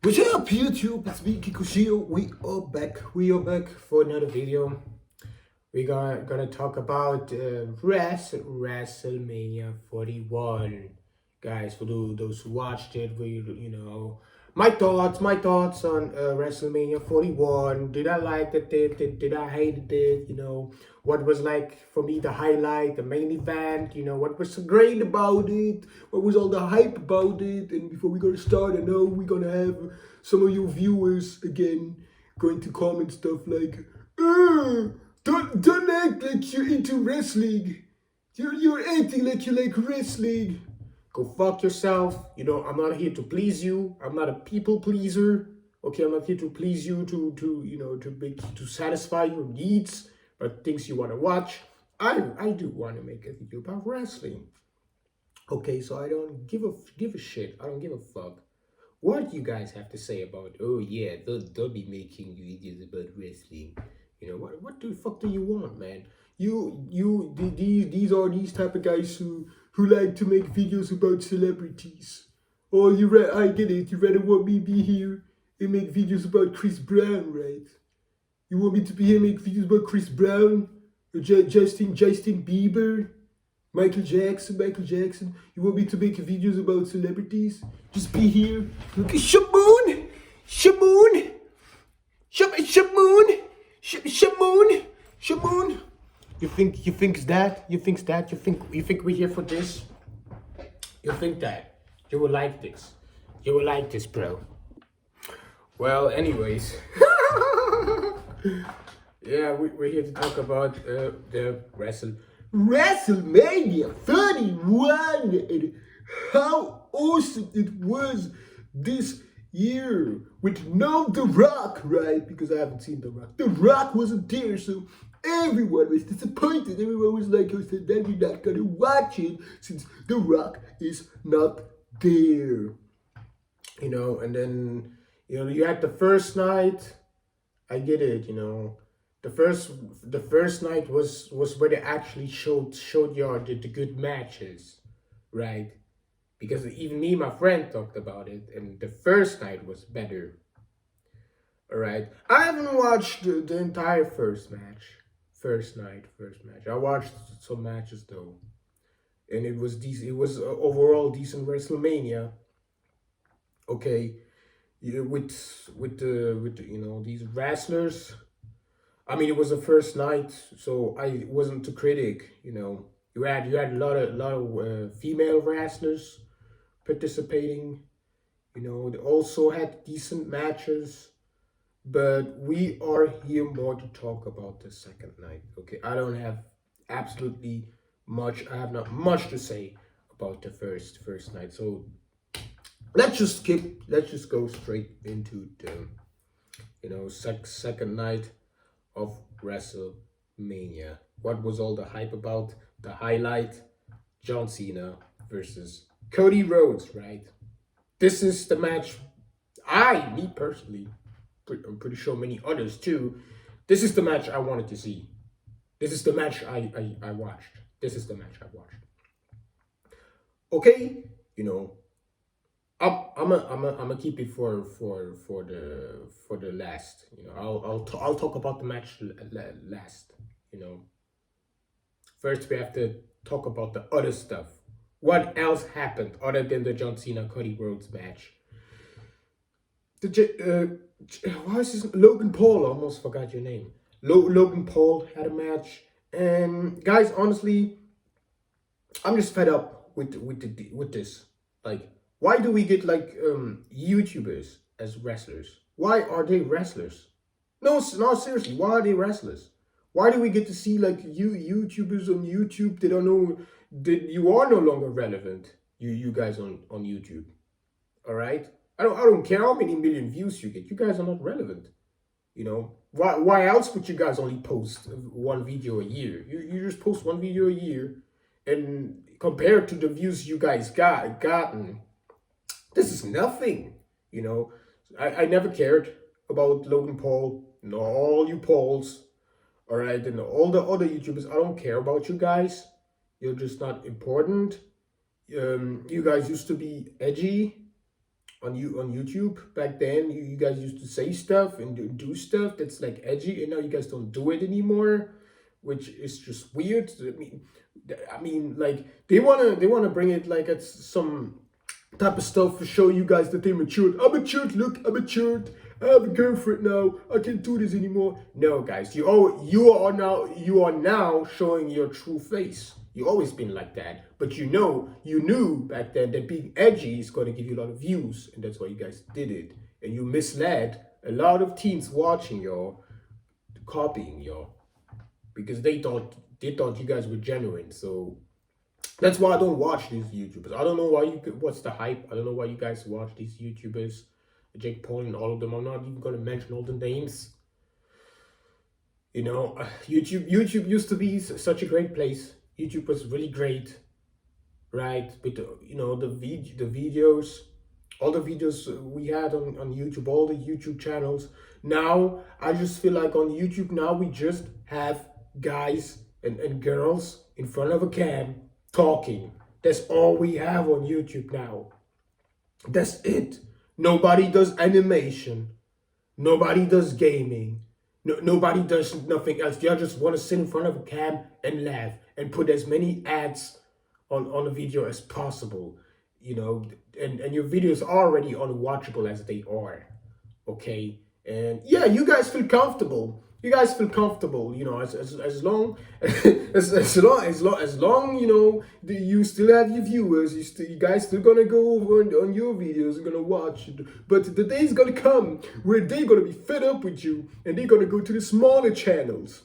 What's up, YouTube? It's me, Kikochio. We are back. We are back for another video. We're gonna talk about Wrestlemania 41, guys. For those who watched it, my thoughts on Wrestlemania 41. Did I like it? Did I hate it? What was like for me the highlight, the main event? What was so great about it? What was all the hype about it? And before we gonna start, I know we're gonna have some of you viewers again going to comment stuff like, don't act like you're into wrestling. You're acting like you like wrestling. Go fuck yourself. I'm not here to please you. I'm not a people pleaser. Okay, I'm not here to please you to satisfy your needs, but things you want to watch. I do want to make a video about wrestling. Okay, so I don't give a shit. I don't give a fuck what you guys have to say about. Oh yeah, they'll be making videos about wrestling. What the fuck do you want, man? These are these type of guys who like to make videos about celebrities. Oh, I get it. You rather want me be here and make videos about Chris Brown, right? You want me to be here and make videos about Chris Brown? Or Justin Bieber? Michael Jackson. You want me to make videos about celebrities? Just be here. Look at Shaboon. You think that? You think we're here for this? You think that? You will like this. You will like this, bro. Well, anyways. Yeah, we're here to talk about the Wrestlemania 31 and how awesome it was this year with no The Rock, right? Because I haven't seen The Rock. The Rock wasn't there, so everyone was disappointed. Everyone was like, oh, so then we're not gonna watch it since The Rock is not there. And then, you had the first night. I get it, The first night was where they actually showed you the good matches, right? Because even me and my friend talked about it, and the first night was better. All right, I haven't watched the entire first match. I watched some matches though, and it was decent. It was overall decent WrestleMania. Okay, yeah, with these wrestlers. I mean, it was the first night, so I wasn't a critic. You had a lot of female wrestlers participating. They also had decent matches, but we are here more to talk about the second night. Okay, I don't have absolutely much. I have not much to say about the first night. So let's just skip. Let's just go straight into the second night of WrestleMania. What was all the hype about? The highlight: John Cena versus Cody Rhodes, right? This is the match me personally, I'm pretty sure many others too, this is the match I wanted to see. This is the match I watched. This is the match I watched. Okay, I'm gonna keep it for the last. I'll talk about the match last. First we have to talk about the other stuff. What else happened other than the John Cena Cody Rhodes match? Why is this Logan Paul? I almost forgot your name. Logan Paul had a match, and guys, honestly, I'm just fed up with this. Like, why do we get like YouTubers as wrestlers? Why are they wrestlers? No, seriously, why are they wrestlers? Why do we get to see like YouTubers on YouTube? They don't know that you are no longer relevant. You guys on YouTube, all right? I don't care how many million views you get. You guys are not relevant. Why else would you guys only post one video a year? You just post one video a year, and compared to the views you guys gotten, this is nothing. I never cared about Logan Paul and all you Pauls, all right, and all the other YouTubers. I don't care about you guys. You're just not important. You guys used to be edgy, on YouTube back then. You guys used to say stuff and do stuff that's like edgy, and now you guys don't do it anymore, which is just weird. I mean, like they wanna bring it like it's some type of stuff to show you guys that they matured. I'm matured. Look, I'm matured. I have a girlfriend now. I can't do this anymore. No, guys, you are now showing your true face. You always been like that, but you knew back then that being edgy is going to give you a lot of views, and that's why you guys did it. And you misled a lot of teens watching y'all, copying y'all, because they thought you guys were genuine. So that's why I don't watch these YouTubers. I don't know what's the hype. I don't know why you guys watch these YouTubers, Jake Paul and all of them. I'm not even going to mention all the names. You know, YouTube used to be such a great place. YouTube was really great, right? With the videos, all the videos we had on YouTube, all the YouTube channels. Now I just feel like on YouTube now we just have guys and girls in front of a cam talking. That's all we have on YouTube now. That's it. Nobody does animation. Nobody does gaming. Nobody does nothing else. They just want to sit in front of a cam and laugh and put as many ads on the video as possible. You know, and your videos are already unwatchable as they are. Okay? And yeah, you guys feel comfortable. You guys feel comfortable, you know, as long as long, you know, you still have your viewers, you guys still gonna go over on your videos and gonna watch it. But the day's gonna come where they're gonna be fed up with you and they're gonna go to the smaller channels.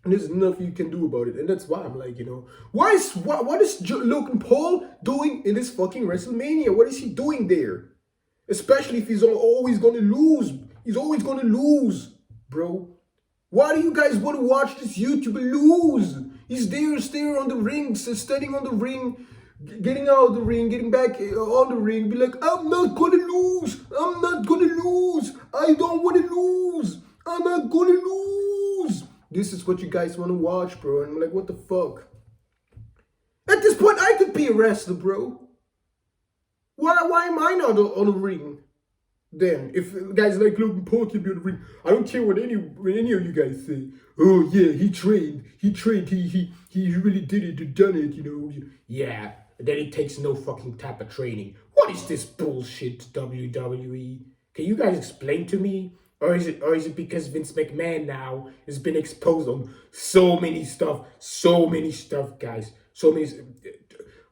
And there's nothing you can do about it. And that's why I'm like, you know, what is Logan Paul doing in this fucking WrestleMania? What is he doing there? Especially if he's always gonna lose. He's always gonna lose, bro. Why do you guys want to watch this YouTuber lose? He's there on the ring, standing on the ring, getting out of the ring, getting back on the ring, be like, I'm not gonna lose. I'm not gonna lose. I don't want to lose. I'm not gonna lose. This is what you guys want to watch, bro. And I'm like, what the fuck? At this point, I could be a wrestler, bro. Why am I not on the ring? Then, if guys like Logan Paul can be on the ring, I don't care what any of you guys say. Oh yeah, he trained, he really did it, done it, you know. Yeah, then it takes no fucking type of training. What is this bullshit, WWE? Can you guys explain to me? Or is it because Vince McMahon now has been exposed on so many stuff, guys. So many.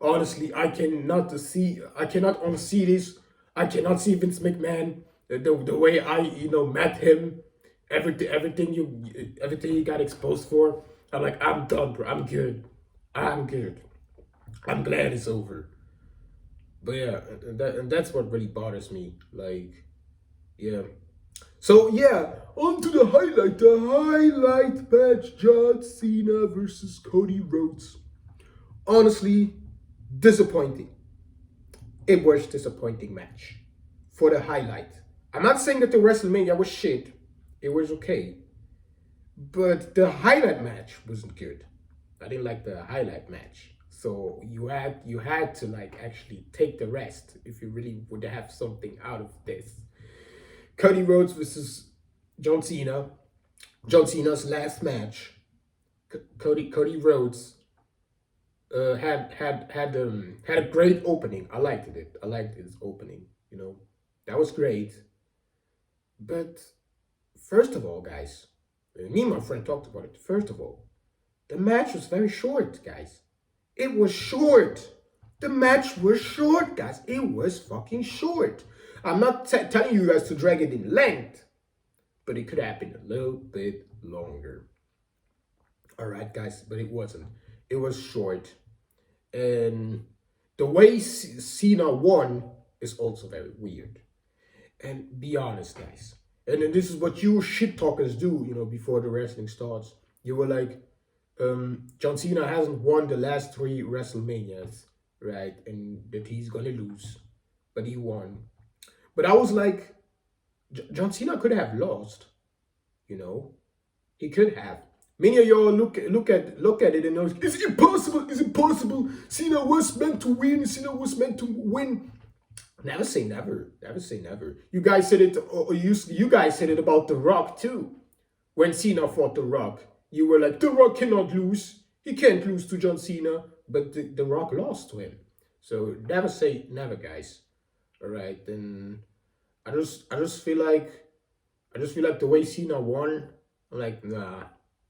Honestly, I cannot unsee this. I cannot see Vince McMahon the way I met him, everything you got exposed for. I'm like, I'm done, bro. I'm good. I'm glad it's over. But yeah, and that's what really bothers me. Like, yeah. So yeah, on to the highlight match: John Cena versus Cody Rhodes. Honestly, disappointing. It was disappointing match for the highlight. I'm not saying that the WrestleMania was shit. It was okay. But the highlight match wasn't good. I didn't like the highlight match. So you had to like actually take the rest if you really would have something out of this. Cody Rhodes versus John Cena. John Cena's last match. Cody Rhodes had a great opening. I liked it. I liked his opening. You know, that was great. But first of all, guys, me and my friend talked about it. First of all, the match was very short, guys. It was short. The match was short, guys. It was fucking short. I'm not telling you guys to drag it in length, but it could have been a little bit longer. All right, guys, but it wasn't. It was short. And the way Cena won is also very weird. And be honest, guys. And then this is what you shit talkers do, you know, before the wrestling starts. You were like, John Cena hasn't won the last 3 WrestleManias, right? And that he's gonna lose. But he won. But I was like, John Cena could have lost, you know? He could have. Many of y'all look at it and know, is it impossible? Is it possible? Cena was meant to win. Cena was meant to win. Never say never. Never say never. You guys said it. Or you guys said it about The Rock too. When Cena fought The Rock, you were like, The Rock cannot lose. He can't lose to John Cena. But the Rock lost to him. So never say never, guys. All right. Then I just feel like the way Cena won. I'm like, nah.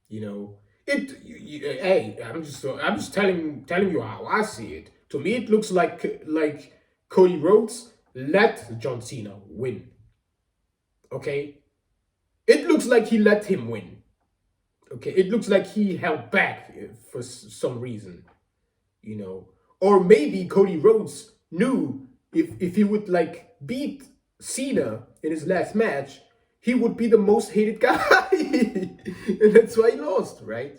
You know, hey, I'm just telling you how I see it. To me, it looks like Cody Rhodes let John Cena win. Okay, it looks like he let him win. Okay, it looks like he held back for some reason. You know, or maybe Cody Rhodes knew if he would like beat Cena in his last match, he would be the most hated guy, and that's why he lost, right?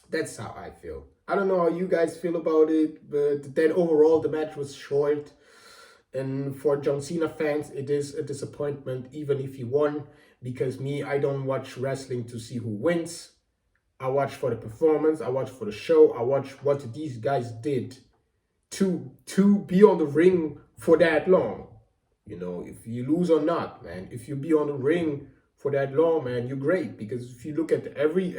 That's how I feel. I don't know how you guys feel about it, but then overall the match was short. And for John Cena fans, it is a disappointment, even if he won, because me, I don't watch wrestling to see who wins. I watch for the performance, I watch for the show, I watch what these guys did to be on the ring for that long. You know, if you lose or not, man, if you be on the ring for that long, man, you're great. Because if you look at every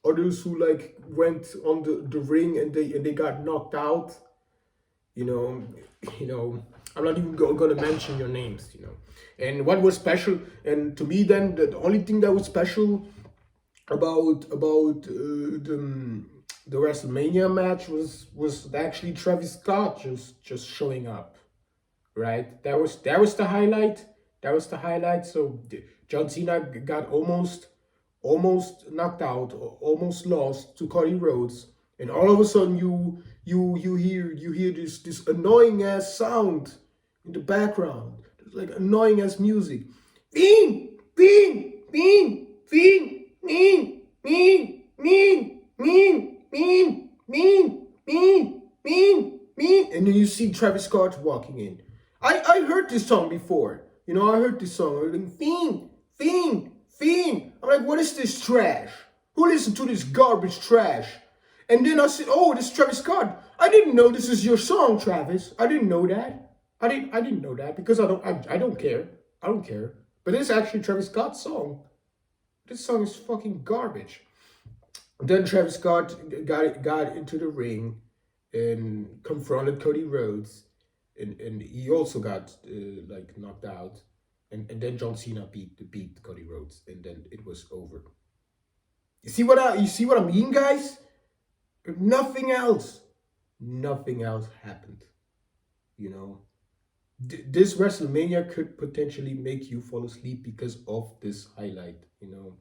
others who like went on the ring and they got knocked out, you know, I'm not even gonna mention your names, you know. And what was special, and to me then the only thing that was special about the WrestleMania match was actually Travis Scott just showing up, right? That was the highlight. That was the highlight. So John Cena got almost knocked out, almost lost to Cody Rhodes, and all of a sudden you hear this annoying ass sound in the background. It's like annoying ass music. Bing, bing, bing, bing, mean, mean, mean, mean, mean, mean, mean, mean, mean. And then you see Travis Scott walking in. I heard this song before. You know, I heard this song. I was like, Fiend, Fiend, Fiend. I'm like, what is this trash? Who listened to this garbage trash? And then I said, oh, this is Travis Scott. I didn't know this is your song, Travis. I didn't know that. I didn't know that because I don't care. I don't care. But it's actually Travis Scott's song. This song is fucking garbage. Then Travis Scott got into the ring and confronted Cody Rhodes, and he also got like knocked out, and then John Cena beat Cody Rhodes, and then it was over. You see what I mean, guys? Nothing else happened. You know, this WrestleMania could potentially make you fall asleep because of this highlight. You know,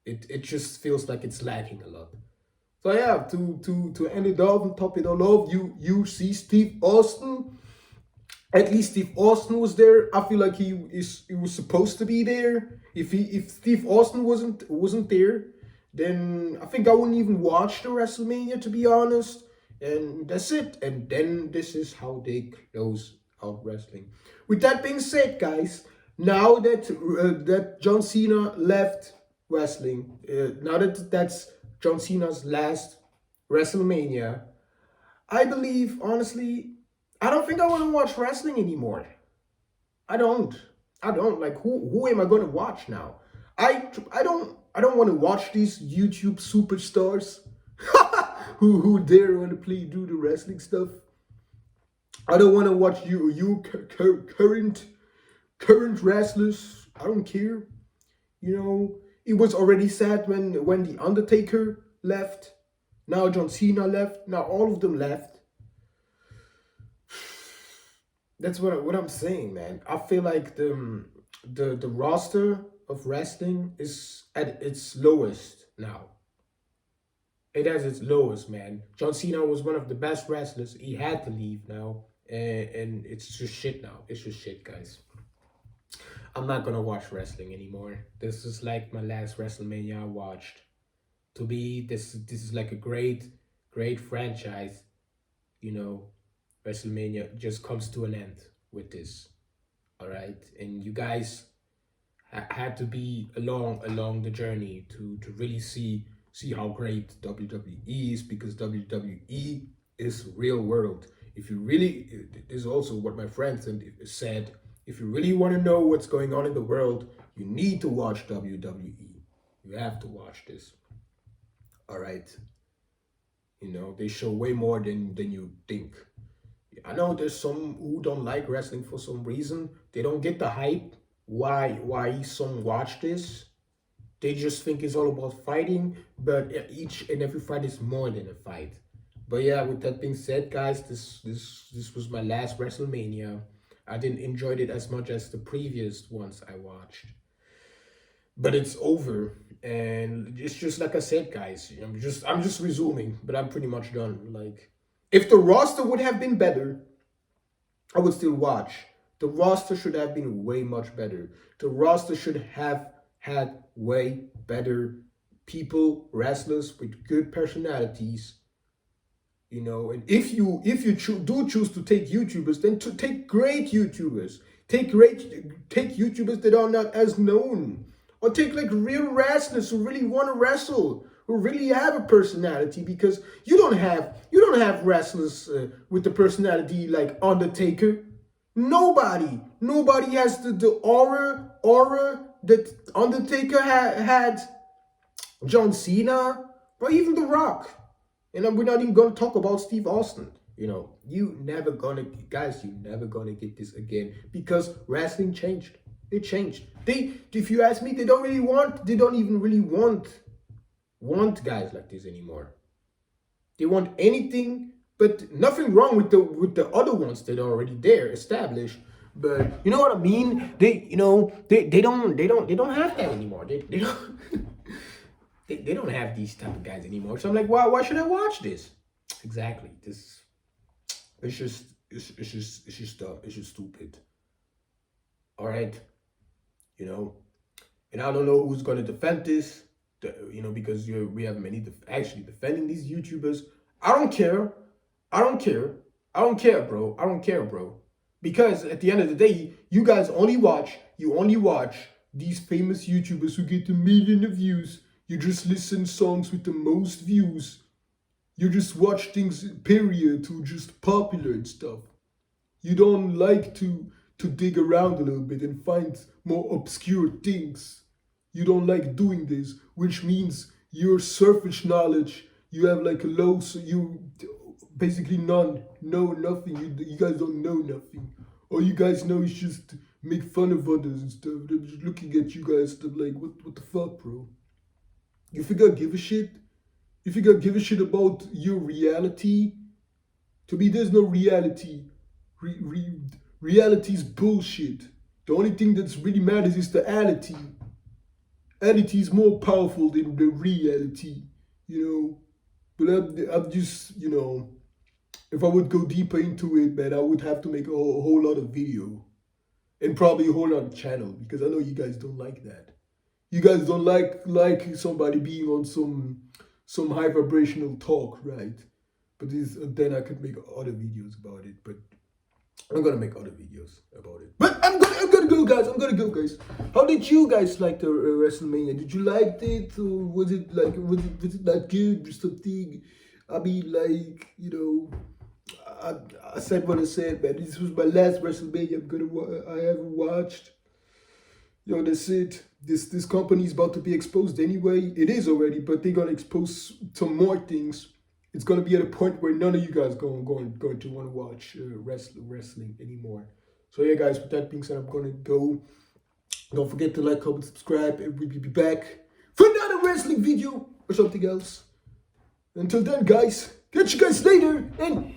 it just feels like it's lacking a lot. So yeah, to end it off and top it all off, you see Steve Austin. At least Steve Austin was there. I feel like he was supposed to be there. If Steve Austin wasn't there, then I think I wouldn't even watch the WrestleMania, to be honest. And that's it. And then this is how they close out wrestling. With that being said, guys, now that John Cena left wrestling, now that that's John Cena's last WrestleMania, I believe, honestly, I don't think I want to watch wrestling anymore. I don't. Like who am I going to watch now? I don't want to watch these YouTube superstars who dare want to do the wrestling stuff. I don't want to watch current wrestlers. I don't care. You know, it was already sad when the Undertaker left. Now John Cena left. Now all of them left. That's what I'm saying, man. I feel like the roster of wrestling is at its lowest now. It has its lowest, man. John Cena was one of the best wrestlers. He had to leave now, and it's just shit now. It's just shit, guys. I'm not gonna watch wrestling anymore. This is like my last WrestleMania I watched. To me, this is like a great franchise. You know, WrestleMania just comes to an end with this. All right, and you guys had to be along the journey to really see how great WWE is, because WWE is real world. if you really, this is also what my friend said, if you really want to know what's going on in the world, you need to watch WWE. You have to watch this. All right. You know, they show way more than you think. I know there's some who don't like wrestling for some reason. They don't get the hype. Why some watch this? They just think it's all about fighting, but each and every fight is more than a fight. But yeah, with that being said, guys, this was my last WrestleMania. I didn't enjoy it as much as the previous ones I watched. But it's over, and it's just like I said, guys. I'm just resuming, but I'm pretty much done. Like, if the roster would have been better, I would still watch. The roster should have been way much better. The roster should have had way better people, wrestlers with good personalities. You know, and if you do choose to take YouTubers, then to take great YouTubers. Take YouTubers that are not as known. Or take like real wrestlers who really want to wrestle, who really have a personality, because you don't have wrestlers with the personality like Undertaker. Nobody has the aura that Undertaker had, John Cena, or even The Rock. And we're not even gonna talk about Steve Austin. You know, you never gonna get this again, because wrestling changed. It changed. If you ask me, they don't even really want guys like this anymore. They want anything, but nothing wrong with the other ones that are already there, established. But you know what I mean? They don't have that anymore. They don't they don't have these type of guys anymore. So I'm like, why should I watch this? Exactly. It's just dumb. It's just stupid. All right. You know, and I don't know who's gonna defend this. You know, because we have many actually defending these YouTubers. I don't care, bro. Because at the end of the day, you guys only watch these famous YouTubers who get a million of views. You just listen songs with the most views. You just watch things, period, who just popular and stuff. You don't like to dig around a little bit and find more obscure things. You don't like doing this, which means your surface knowledge, you have like a low, so you basically know nothing. You guys don't know nothing. All you guys know is just make fun of others and stuff. They're just looking at you guys stuff like, what the fuck, bro? You think I give a shit? You think I give a shit about your reality? To me, there's no reality. Reality is bullshit. The only thing that's really matters is the ality. Ality is more powerful than the reality, you know. But I'm just, you know, if I would go deeper into it, man, I would have to make a whole lot of video. And probably a whole lot of channel, because I know you guys don't like that. You guys don't like somebody being on some high vibrational talk, right? But then I could make other videos about it. But I'm gonna make other videos about it. But I'm gonna go, guys. How did you guys like the WrestleMania? Did you like it, or was it not good or something? I mean, like, you know, I said what I said, man. This was my last WrestleMania I ever watched. You know, that's it. This company is about to be exposed anyway. It is already, but they're gonna expose some more things. It's gonna be at a point where none of you guys going to want to watch wrestling anymore. So yeah, guys. With that being said, I'm gonna go. Don't forget to like, comment, subscribe, and we'll be back for another wrestling video or something else. Until then, guys. Catch you guys later, and